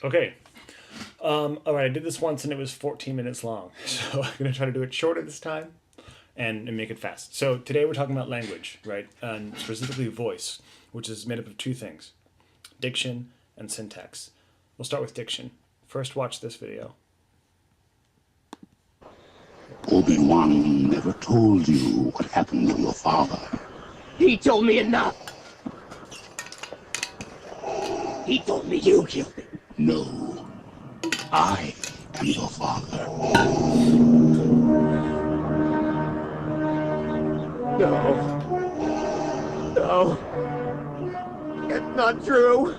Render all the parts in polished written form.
Okay. All right, I did this once and it was 14 minutes long. So I'm going to try to do it shorter this time and make it fast. So today we're talking about language, right? And specifically voice, which is made up of two things, diction and syntax. We'll start with diction. First, watch this video. Obi-Wan never told you what happened to your father. He told me enough. He told me you killed him. No, I am your father. No. No. It's not true.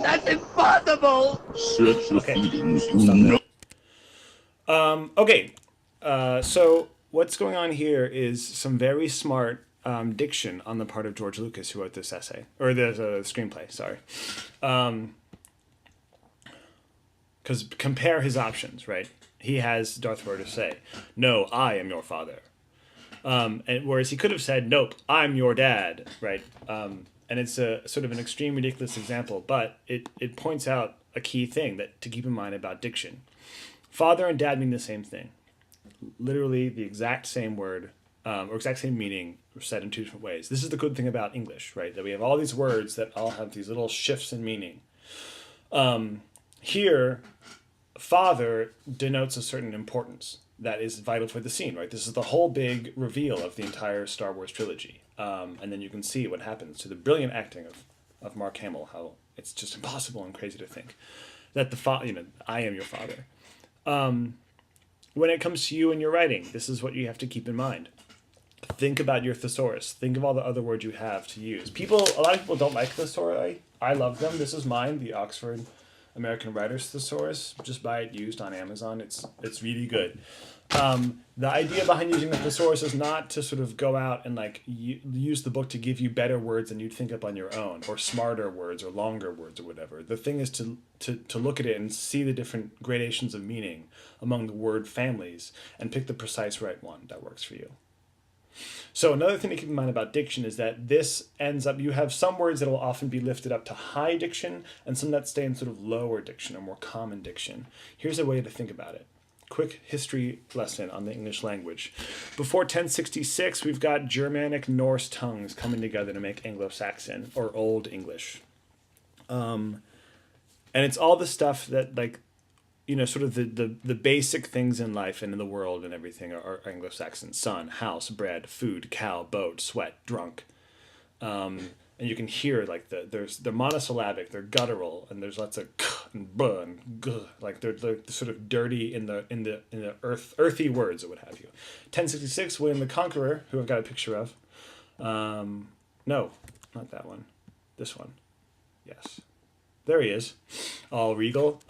That's impossible. Search the Okay, feelings you stop know. there. Okay, so what's going on here is some very smart diction on the part of George Lucas, who wrote this essay, or the screenplay, sorry. Because compare his options, right? He has Darth Vader say, "No, I am your father," and whereas he could have said, "Nope, I'm your dad," right? And it's a sort of an extreme, ridiculous example, but it points out a key thing that to keep in mind about diction. Father and dad mean the same thing, literally the exact same word or exact same meaning said in two different ways. This is the good thing about English, right? That we have all these words that all have these little shifts in meaning. Here, father denotes a certain importance that is vital for the scene, right? This is the whole big reveal of the entire Star Wars trilogy. And then you can see what happens to the brilliant acting of Mark Hamill, how it's just impossible and crazy to think that I am your father. When it comes to you and your writing, this is what you have to keep in mind. Think about your thesaurus. Think of all the other words you have to use. A lot of people don't like thesauri. I love them. This is mine, the Oxford American Writers Thesaurus. Just buy it used on Amazon. It's really good. The idea behind using the thesaurus is not to sort of go out and use the book to give you better words than you'd think up on your own, or smarter words, or longer words, or whatever. The thing is to look at it and see the different gradations of meaning among the word families and pick the precise right one that works for you. So another thing to keep in mind about diction is that this ends up, you have some words that will often be lifted up to high diction and some that stay in sort of lower diction or more common diction. Here's a way to think about it. Quick history lesson on the English language. Before 1066, we've got Germanic Norse tongues coming together to make Anglo-Saxon or Old English. And it's all the stuff that sort of the basic things in life and in the world and everything are Anglo-Saxon. Sun, house, bread, food, cow, boat, sweat, drunk. And you can hear they're monosyllabic, they're guttural, and there's lots of k and b and g, they're sort of dirty in the earthy words or what have you. 1066, William the Conqueror, who I've got a picture of. No, not that one. This one. Yes. There he is, all regal.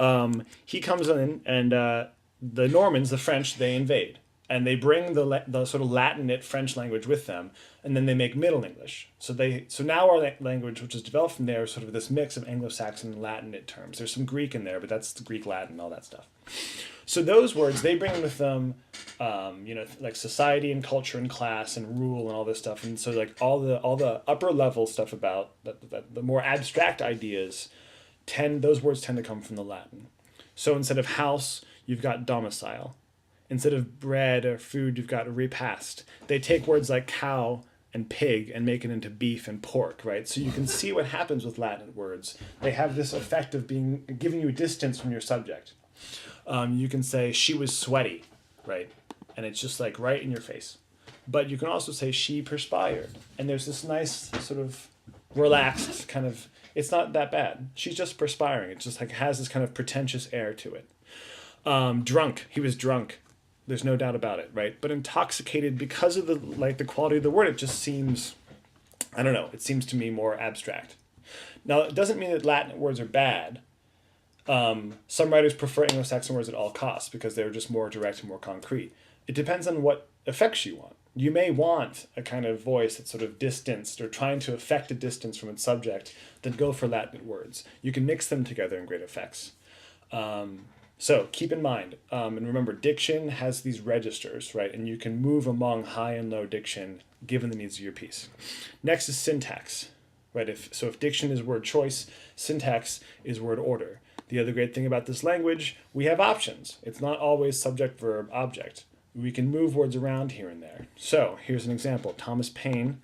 He comes in, and the Normans, the French, they invade, and they bring the sort of Latinate French language with them, and then they make Middle English. So now our language, which is developed from there, is sort of this mix of Anglo-Saxon and Latinate terms. There's some Greek in there, but that's the Greek Latin, all that stuff. So those words they bring with them, like society and culture and class and rule and all this stuff, and so like all the upper level stuff about the more abstract ideas those words tend to come from the Latin. So instead of house, you've got domicile. Instead of bread or food, you've got repast. They take words like cow and pig and make it into beef and pork, right? So you can see what happens with Latin words. They have this effect of giving you distance from your subject. You can say she was sweaty, right? And it's just like right in your face. But you can also say she perspired. And there's this nice sort of relaxed kind of, it's not that bad. She's just perspiring. It just like has this kind of pretentious air to it. Drunk. He was drunk. There's no doubt about it, right? But intoxicated, because of the quality of the word, it just seems, I don't know, it seems to me more abstract. Now, it doesn't mean that Latin words are bad. Some writers prefer Anglo-Saxon words at all costs because they're just more direct and more concrete. It depends on what effects you want. You may want a kind of voice that's sort of distanced or trying to affect a distance from its subject, then go for Latin words. You can mix them together in great effects. So keep in mind, and remember, diction has these registers, right? And you can move among high and low diction given the needs of your piece. Next is syntax. right? If diction is word choice, syntax is word order. The other great thing about this language, we have options. It's not always subject, verb, object. We can move words around here and there. So here's an example. Thomas Paine,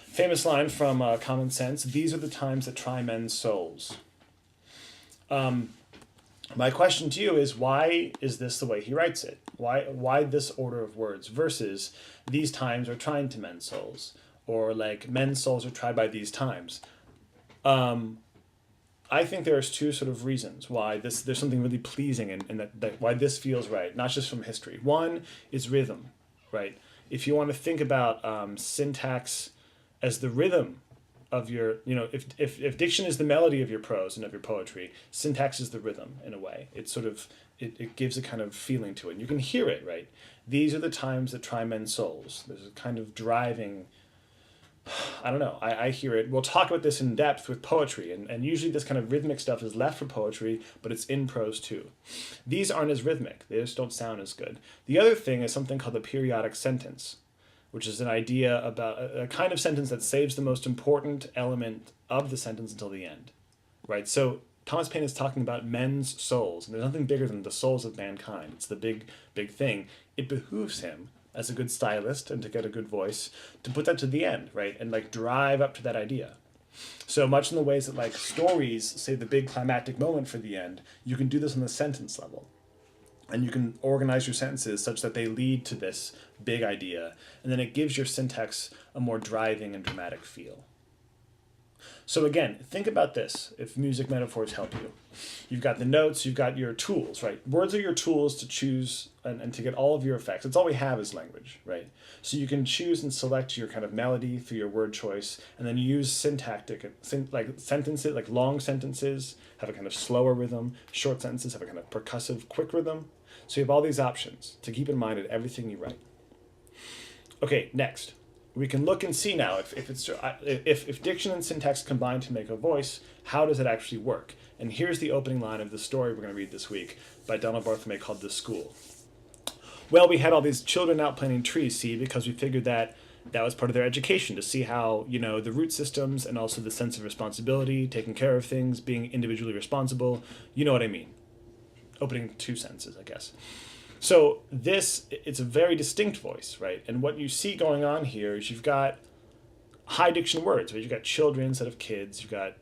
famous line from Common Sense, "These are the times that try men's souls." My question to you is, why is this the way he writes it? Why this order of words versus "these times are trying to men's souls," or like "men's souls are tried by these times"? I think there's two sort of reasons why there's something really pleasing in that why this feels right, not just from history. One is rhythm, right? If you want to think about syntax as the rhythm of your, if diction is the melody of your prose and of your poetry, syntax is the rhythm in a way. It's sort of, it gives a kind of feeling to it. And you can hear it, right? These are the times that try men's souls. There's a kind of driving, I don't know, I hear it. We'll talk about this in depth with poetry, and usually this kind of rhythmic stuff is left for poetry, but it's in prose too. These aren't as rhythmic. They just don't sound as good. The other thing is something called the periodic sentence, which is an idea about a kind of sentence that saves the most important element of the sentence until the end, right? So Thomas Paine is talking about men's souls, and there's nothing bigger than the souls of mankind. It's the big, big thing. It behooves him, as a good stylist and to get a good voice, to put that to the end, right? And like drive up to that idea. So much in the ways that like stories say the big climactic moment for the end, you can do this on the sentence level. And you can organize your sentences such that they lead to this big idea. And then it gives your syntax a more driving and dramatic feel. So again, think about this, if music metaphors help you. You've got the notes, you've got your tools, right? Words are your tools to choose and to get all of your effects. That's all we have is language, right? So you can choose and select your kind of melody through your word choice, and then use syntactic, like sentences, like long sentences have a kind of slower rhythm, short sentences have a kind of percussive, quick rhythm. So you have all these options to keep in mind at everything you write. Okay, next. We can look and see now if diction and syntax combine to make a voice, how does it actually work? And here's the opening line of the story we're going to read this week by Donald Barthelme called "The School." Well, we had all these children out planting trees, see, because we figured that was part of their education, to see how, the root systems and also the sense of responsibility, taking care of things, being individually responsible. You know what I mean. Opening two sentences, I guess. So it's a very distinct voice, right? And what you see going on here is you've got high diction words, right? You've got children instead of kids. You've got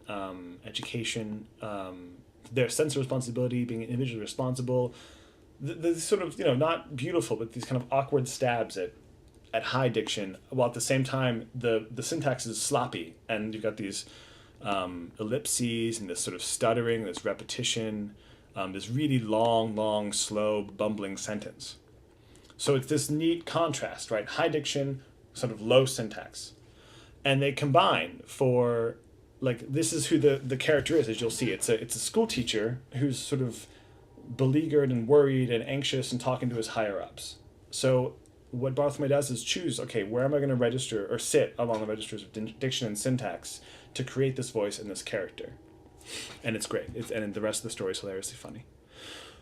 education, their sense of responsibility, being individually responsible. The sort of, not beautiful, but these kind of awkward stabs at high diction, while at the same time the syntax is sloppy, and you've got these ellipses and this sort of stuttering, this repetition, this really long, slow, bumbling sentence. So it's this neat contrast, right? High diction, sort of low syntax. And they combine for, like, this is who the character is, as you'll see. It's a school teacher who's sort of beleaguered and worried and anxious and talking to his higher-ups. So what Barthelme does is choose, okay, where am I going to register or sit among the registers of diction and syntax to create this voice and this character? And it's great. And the rest of the story is hilariously funny.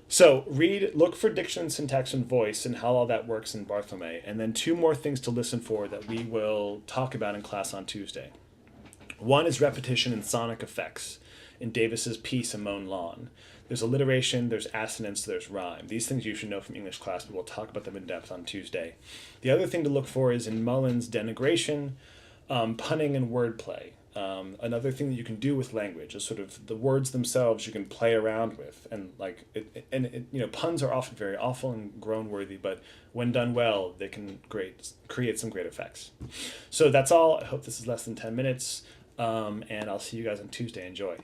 So look for diction, syntax, and voice and how all that works in Barthelme. And then two more things to listen for that we will talk about in class on Tuesday. One is repetition and sonic effects in Davis's piece, A Mown Lawn. There's alliteration, there's assonance, there's rhyme. These things you should know from English class, but we'll talk about them in depth on Tuesday. The other thing to look for is in Mullen's denigration, punning and wordplay. Another thing that you can do with language is sort of the words themselves you can play around with, and puns are often very awful and groan-worthy, but when done well, they can create some great effects. So that's all. I hope this is less than 10 minutes, and I'll see you guys on Tuesday. Enjoy.